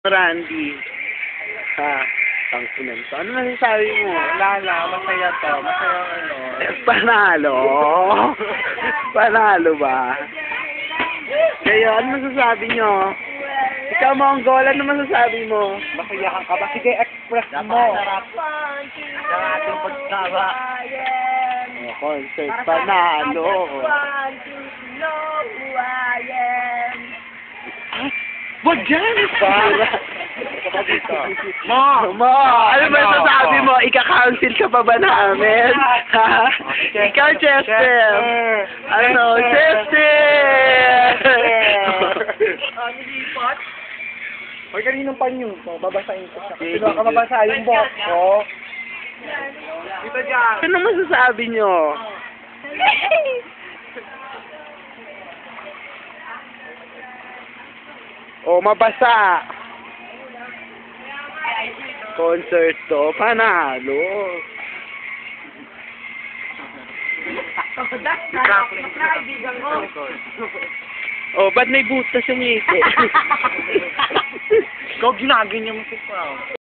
Randy. Ha, tangkunan to. Ano masasabi mo? Lala, masaya to. Masaya ano. Panalo. Panalo ba? Kayo, ano masasabi nyo? Ikaw, Monggol, ano masasabi mo? Masayahan ka ba? Sige, express mo. Napakasarap ng ating pagsawa. Concert, panalo. Wag dyan! Para. Mo! Ano ba sasabi mo? Ika-cancel ka pa ba namin? Ha? Ikaw, Chester! Ano? Chester! Hoy, kaninong panyo? Babasahin ko siya. Sino ka mabasa? Yung box ko. Dito dyan. Ano masasabi nyo? O, mabasa. Concert to, panalo. O, ba't may butas yung ngiti? Ikaw ginaganyan mo si Pao.